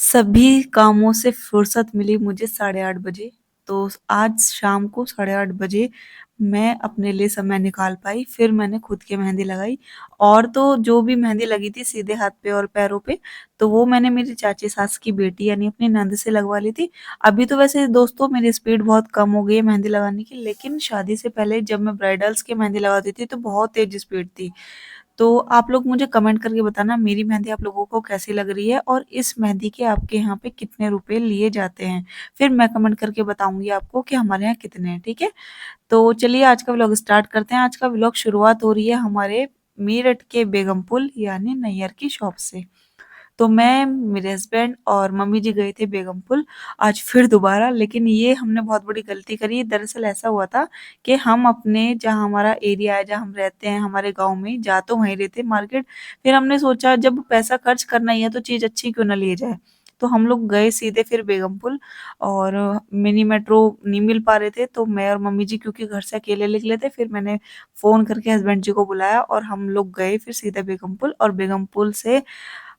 सभी कामों से फुर्सत मिली मुझे 8:30 बजे। तो आज शाम को 8:30 बजे मैं अपने लिए समय निकाल पाई। फिर मैंने खुद की मेहंदी लगाई। और तो जो भी मेहंदी लगी थी सीधे हाथ पे और पैरों पे, तो वो मैंने मेरी चाची सास की बेटी यानी अपनी नंद से लगवा ली थी। अभी तो वैसे दोस्तों मेरी स्पीड बहुत कम हो गई है मेहंदी लगाने की, लेकिन शादी से पहले जब मैं ब्राइडल्स की मेहंदी लगाती थी तो बहुत तेज स्पीड थी। तो आप लोग मुझे कमेंट करके बताना मेरी मेहंदी आप लोगों को कैसी लग रही है और इस मेहंदी के आपके यहाँ पे कितने रुपए लिए जाते हैं। फिर मैं कमेंट करके बताऊंगी आपको कि हमारे यहाँ कितने हैं, ठीक है। तो चलिए आज का व्लॉग स्टार्ट करते हैं। आज का व्लॉग शुरुआत हो रही है हमारे मेरठ के बेगम पुल यानी नैयर की शॉप से। तो मैं, मेरे हस्बैंड और मम्मी जी गए थे बेगमपुल आज फिर दोबारा। लेकिन ये हमने बहुत बड़ी गलती करी। दरअसल ऐसा हुआ था कि हम अपने जहाँ हमारा एरिया है, जहाँ हम रहते हैं, हमारे गाँव में जा तो वहीं रहे थे मार्केट। फिर हमने सोचा जब पैसा खर्च करना ही है तो चीज़ अच्छी क्यों ना ली जाए। तो हम लोग गए सीधे फिर बेगमपुल। और मिनी मेट्रो नहीं मिल पा रहे थे तो मैं और मम्मी जी क्योंकि घर से अकेले निकले थे, फिर मैंने फ़ोन करके हस्बैंड जी को बुलाया और हम लोग गए फिर सीधे बेगमपुल। और बेगमपुल से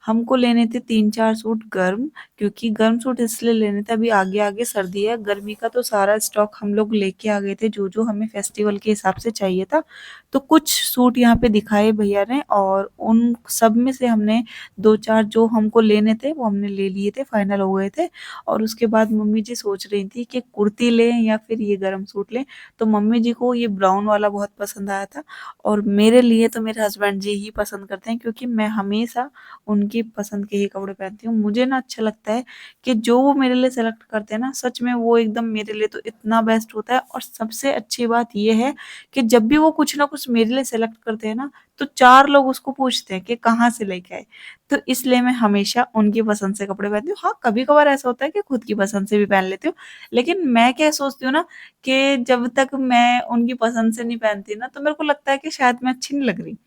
हमको लेने थे 3-4 सूट गर्म, क्योंकि गर्म सूट इसलिए लेने थे अभी आगे-आगे सर्दी है। गर्मी का तो सारा स्टॉक हम लोग लेके आ गए थे जो-जो हमें फेस्टिवल के हिसाब से चाहिए था। तो कुछ सूट यहाँ पे दिखाए भैया ने और उन सब में से हमने 2-4 जो हमको लेने थे वो हमने ले लिए थे, फाइनल हो गए थे। और उसके बाद मम्मी जी सोच रही थी कि कुर्ती लें या फिर ये गर्म सूट लें। तो मम्मी जी को ये ब्राउन वाला बहुत पसंद आया था और मेरे लिए तो मेरे हस्बैंड जी ही पसंद करते हैं, क्योंकि मैं हमेशा उनकी पसंद के ही कपड़े पहनती हूँ। मुझे ना अच्छा लगता है कि जो वो मेरे लिए सेलेक्ट करते हैं ना, सच में वो एकदम मेरे लिए तो इतना बेस्ट होता है। और सबसे अच्छी बात ये है कि जब भी वो कुछ ना कुछ मेरे लिए सेलेक्ट करते हैं ना, तो 4 लोग उसको पूछते हैं कि कहाँ से लेके आए। तो इसलिए मैं हमेशा उनकी पसंद से कपड़े पहनती हूँ। हाँ, कभी-कभार ऐसा होता है कि खुद की पसंद से भी पहन लेती हूँ। लेकिन मैं क्या सोचती हूँ ना कि जब तक मैं उनकी पसंद से नहीं पहनती ना, तो मेरे को लगता है कि शायद मैं अच्छी नहीं लग रही।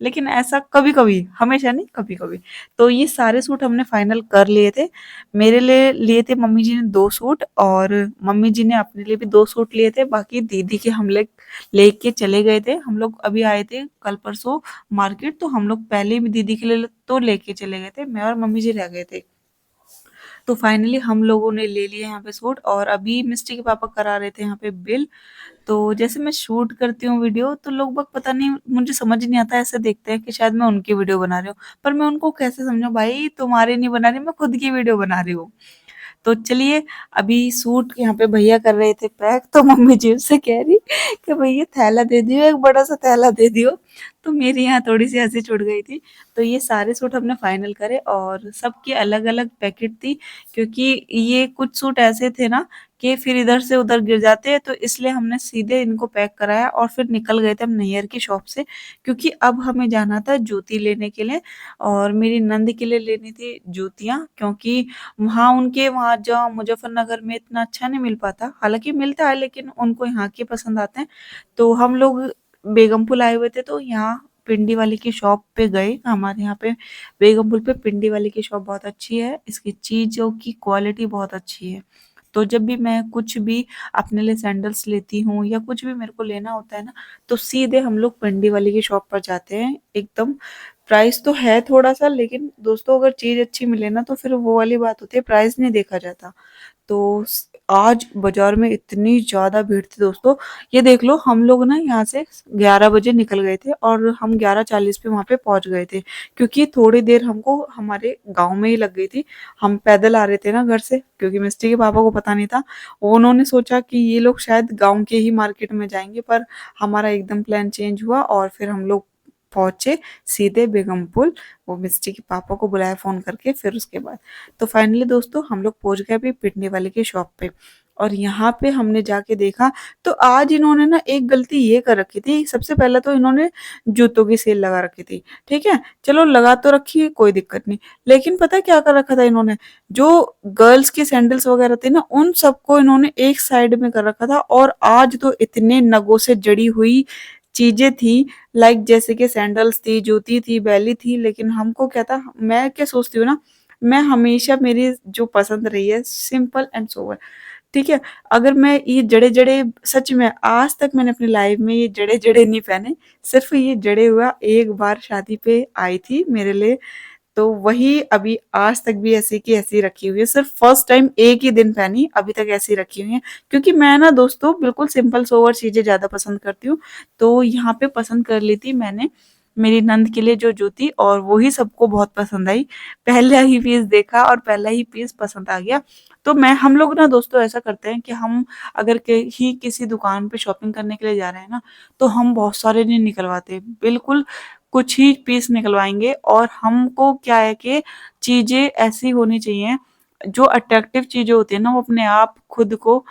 लेकिन ऐसा कभी-कभी, हमेशा नहीं, कभी-कभी। तो ये सारे सूट हमने फाइनल कर लिए थे। मेरे लिए लिए थे मम्मी जी ने 2 सूट और मम्मी जी ने अपने लिए भी 2 सूट लिए थे। बाकी दीदी के हम लोग लेके चले गए थे। हम लोग अभी आए थे कल परसों मार्केट, तो हम लोग पहले भी दीदी के लिए तो लेके चले गए थे। मैं और मम्मी जी रह गए थे। तो फाइनली हम लोगों ने ले लिए यहाँ पे सूट और अभी मिस्टी के पापा करा रहे थे यहाँ पे बिल। तो जैसे मैं शूट करती हूँ वीडियो तो लोग बाग पता नहीं, मुझे समझ नहीं आता, ऐसे देखते हैं कि शायद मैं उनकी वीडियो बना रही हूँ। पर मैं उनको कैसे समझाऊँ, भाई तुम्हारी नहीं बना रही, मैं खुद की वीडियो बना रही हूँ। तो चलिए, अभी सूट यहाँ पे भैया कर रहे थे पैक, तो मम्मी जी उससे कह रही कि भैया थैला दे दियो, एक बड़ा सा थैला दे दियो। तो मेरी यहाँ थोड़ी सी हंसी छूट गई थी। तो ये सारे सूट हमने फाइनल करे और सबके अलग अलग पैकेट थी, क्योंकि ये कुछ सूट ऐसे थे ना कि फिर इधर से उधर गिर जाते हैं, तो इसलिए हमने सीधे इनको पैक कराया और फिर निकल गए थे हम नैयर की शॉप से, क्योंकि अब हमें जाना था जूती लेने के लिए। और मेरी नंद के लिए लेनी थी जूतियाँ, क्योंकि वहाँ उनके वहाँ जो मुजफ्फरनगर में इतना अच्छा नहीं मिल पाता, हालाँकि मिलता है लेकिन उनको यहाँ के पसंद आते हैं। तो हम लोग बेगमपुर आए हुए थे तो यहाँ पिंडी वाले की शॉप पे गए। हमारे यहाँ पे बेगमपुर पे पिंडी वाले की शॉप बहुत अच्छी है, इसकी चीज़ों की क्वालिटी बहुत अच्छी है। तो जब भी मैं कुछ भी अपने लिए सैंडल्स लेती हूँ या कुछ भी मेरे को लेना होता है ना, तो सीधे हम लोग पिंडी वाले की शॉप पर जाते हैं। एकदम प्राइस तो है थोड़ा-सा, लेकिन दोस्तों अगर चीज़ अच्छी मिले ना तो फिर वो वाली बात होती है, प्राइस नहीं देखा जाता। तो आज बाजार में इतनी ज़्यादा भीड़ थी दोस्तों, ये देख लो हम लोग ना यहाँ से 11 बजे निकल गए थे और हम 11:40 पे वहाँ पे पहुँच गए थे, क्योंकि थोड़ी देर हमको हमारे गाँव में ही लग गई थी। हम पैदल आ रहे थे ना घर से, क्योंकि मिस्टी के पापा को पता नहीं था। उन्होंने सोचा कि ये लोग शायद गाँव के ही मार्केट में जाएंगे, पर हमारा एकदम प्लान चेंज हुआ और फिर हम लोग पहुंचे सीधे बेगमपुर। वो मिस्टी के पापा को बुलाया फ़ोन करके, फिर उसके बाद तो फाइनली दोस्तों हम लोग पहुंच गए अभी पिटने वाले की शॉप पे। और यहाँ पे हमने जाके देखा तो आज इन्होंने ना एक गलती ये कर रखी थी। सबसे पहले तो इन्होंने जूतों की सेल लगा रखी थी, ठीक है, चलो लगा तो रखी है, कोई दिक्कत नहीं। लेकिन पता है क्या कर रखा था इन्होंने, जो गर्ल्स की सैंडल्स वगैरह थी ना उन सबको इन्होंने एक साइड में कर रखा था। और आज तो इतने नगों से जड़ी हुई चीजें थी, लाइक जैसे कि सैंडल्स थी, जूती थी, बैली थी। लेकिन हमको क्या था, मैं क्या सोचती हूँ ना, मैं हमेशा, मेरी जो पसंद रही है सिंपल एंड सोबर, ठीक है। अगर मैं ये जड़े जड़े, सच में आज तक मैंने अपनी लाइफ में ये जड़े जड़े नहीं पहने। सिर्फ ये जड़े हुआ एक बार शादी पे आई थी मेरे लिए, तो वही अभी आज तक भी ऐसी की ऐसी रखी हुई है। सिर्फ़ फर्स्ट टाइम एक ही दिन पहनी, अभी तक ऐसी रखी हुई हैं। क्योंकि मैं ना दोस्तों बिल्कुल सिंपल सोबर चीज़ें ज़्यादा पसंद करती हूँ। तो यहाँ पे पसंद कर ली थी मैंने मेरी नंद के लिए जो जूती, और वो ही सबको बहुत पसंद आई। पहला ही पीस देखा और पहला ही पीस पसंद आ गया। तो मैं हम लोग ना दोस्तों ऐसा करते हैं कि हम अगर कहीं किसी दुकान पे शॉपिंग करने के लिए जा रहे हैं ना, तो हम बहुत सारे नहीं निकलवाते। बिल्कुल कुछ ही पीस निकलवाएँगे, और हमको क्या है कि चीज़ें ऐसी होनी चाहिए, जो अट्रैक्टिव चीज़ें होती हैं ना, वो अपने आप खुद को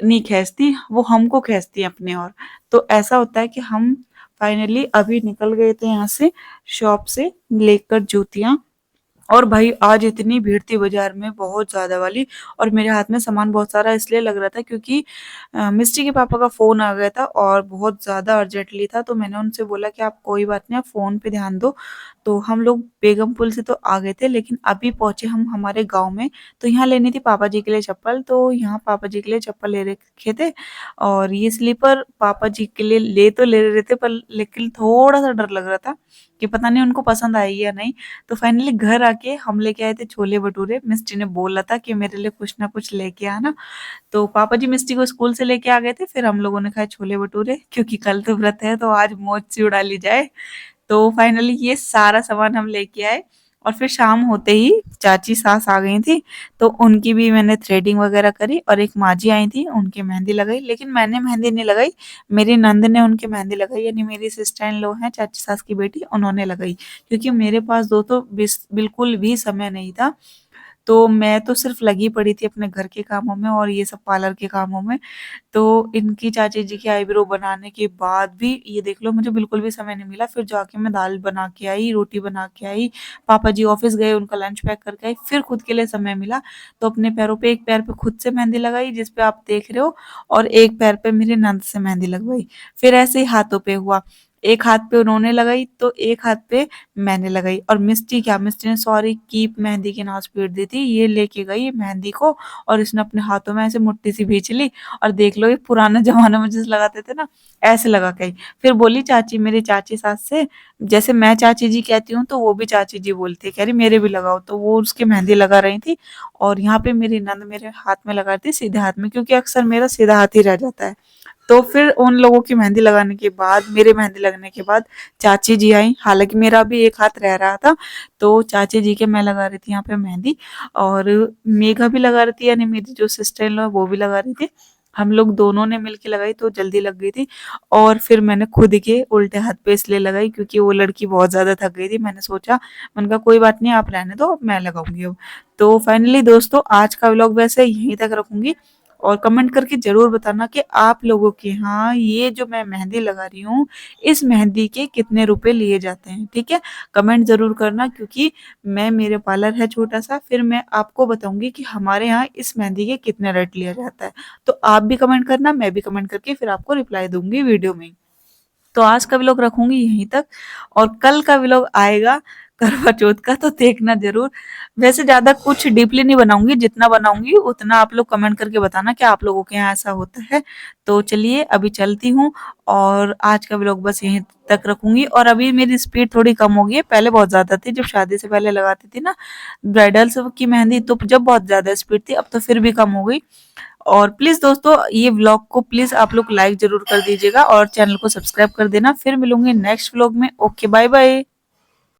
नहीं खींचती, वो हमको खींचती हैं अपनी ओर। तो ऐसा होता है कि हम फाइनली अभी निकल गए थे यहाँ से शॉप से लेकर जूतियाँ, और भाई आज इतनी भीड़ थी बाज़ार में बहुत ज़्यादा वाली, और मेरे हाथ में सामान बहुत सारा इसलिए लग रहा था क्योंकि मिस्टी के पापा का फ़ोन आ गया था और बहुत ज़्यादा अर्जेंटली था। तो मैंने उनसे बोला कि आप कोई बात नहीं, आप फ़ोन पे ध्यान दो। तो हम लोग बेगम पुल से तो आ गए थे, लेकिन अभी पहुँचे हम हमारे गाँव में। तो यहाँ लेनी थी पापा जी के लिए चप्पल, तो यहाँ पापा जी के लिए चप्पल ले रखे थे, और ये स्लीपर पापा जी के लिए ले तो ले रहे थे, पर लेकिन थोड़ा-सा डर लग रहा था कि पता नहीं उनको पसंद आएगी या नहीं। तो फाइनली घर आके हम लेके आए थे छोले-भटूरे। मिस्टी ने बोला था कि मेरे लिए कुछ ना कुछ लेके आना। तो पापा जी मिस्टी को स्कूल से लेके आ गए थे, फिर हम लोगों ने खाए छोले-भटूरे, क्योंकि कल तो व्रत है तो आज मौज-सी उड़ा ली जाए। तो फाइनली ये सारा सामान हम लेके आए, और फिर शाम होते ही चाची सास आ गई थी, तो उनकी भी मैंने थ्रेडिंग वगैरह करी, और एक माँ जी आई थी, उनकी मेहंदी लगाई। लेकिन मैंने मेहंदी नहीं लगाई, मेरी नंद ने उनकी मेहंदी लगाई, यानी मेरी सिस्टर इन लॉ हैं, चाची सास की बेटी, उन्होंने लगाई। क्योंकि मेरे पास दोस्तों बिल्कुल भी समय नहीं था, तो मैं तो सिर्फ लगी पड़ी थी अपने घर के कामों में और ये सब पार्लर के कामों में। तो इनकी चाची जी की आईब्रो बनाने के बाद भी ये देख लो मुझे बिल्कुल भी समय नहीं मिला। फिर जाके मैं दाल बना के आई, रोटी बना के आई, पापा जी ऑफ़िस गए, उनका लंच पैक करके आई, फिर खुद के लिए समय मिला। तो अपने पैरों पे एक पैर पे खुद से मेहंदी लगाई, जिस पे आप देख रहे हो, और एक पैर पे मेरी नंद से मेहंदी लगवाई। फिर ऐसे ही हाथों पे हुआ, एक हाथ पे उन्होंने लगाई तो एक हाथ पे मैंने लगाई। और मिस्टी क्या, मिस्टी ने सॉरी कीप मेहंदी की नाज पीट दी थी, ये लेके गई मेहंदी को, और इसने अपने हाथों में ऐसे मुट्ठी सी खींच ली, और देख लो ये पुराने ज़माने में जैसे लगाते थे ना, ऐसे लगा के आई। फिर बोली चाची, मेरी चाची सास से, जैसे मैं चाची जी कहती हूँ तो वो भी चाची जी बोलती है, कह रही मेरे भी लगाओ। तो वो उसकी मेहंदी लगा रही थी, और यहाँ पे मेरी नंद मेरे हाथ में लगा रही थी सीधे हाथ में, क्योंकि अक्सर मेरा सीधा हाथ ही रह जाता है। तो फिर उन लोगों की मेहंदी लगाने के बाद, मेरी मेहंदी लगने के बाद चाची जी आई, हालाँकि मेरा भी एक हाथ रह रहा था, तो चाची जी के मैं लगा रही थी यहाँ पे मेहंदी, और मेघा भी लगा रही थी, यानी मेरी जो सिस्टर इन लॉ है वो भी लगा रही थी। हम लोग दोनों ने मिलके लगाई तो जल्दी लग गई थी, और फिर मैंने खुद के उल्टे हाथ पे इसलिए लगाई क्योंकि वो लड़की बहुत ज़्यादा थक गई थी। मैंने सोचा, मैंने कहा कोई बात नहीं आप रहने दो, मैं लगाऊँगी अब। तो फाइनली दोस्तों आज का व्लॉग वैसे यहीं तक रखूँगी, और कमेंट करके ज़रूर बताना कि आप लोगों के यहाँ ये जो मैं मेहंदी लगा रही हूँ, इस मेहंदी के कितने रुपए लिए जाते हैं, ठीक है? कमेंट ज़रूर करना, क्योंकि मैं मेरे पार्लर है छोटा-सा, फिर मैं आपको बताऊँगी कि हमारे यहाँ इस मेहंदी के कितने रेट लिया जाता है। तो आप भी कमेंट करना, मैं भी कमेंट करके फिर आपको रिप्लाई दूँगी वीडियो में। तो आज का व्लॉग रखूँगी यहीं तक, और कल का व्लॉग आएगा करवा चौथ का, तो देखना ज़रूर। वैसे ज़्यादा कुछ डीपली नहीं बनाऊँगी, जितना बनाऊँगी उतना आप लोग कमेंट करके बताना कि आप लोगों के यहाँ ऐसा होता है। तो चलिए अभी चलती हूँ, और आज का व्लॉग बस यहीं तक रखूँगी, और अभी मेरी स्पीड थोड़ी कम हो गई है, पहले बहुत ज़्यादा थी जब शादी से पहले लगाती थी ना ब्राइडल्स की मेहंदी, तो जब बहुत ज़्यादा स्पीड थी, अब तो फिर भी कम हो गई। और प्लीज़ दोस्तों ये व्लॉग को प्लीज़ आप लोग लाइक ज़रूर कर दीजिएगा, और चैनल को सब्सक्राइब कर देना। फिर मिलूँगी नेक्स्ट व्लॉग में। Okay, bye bye.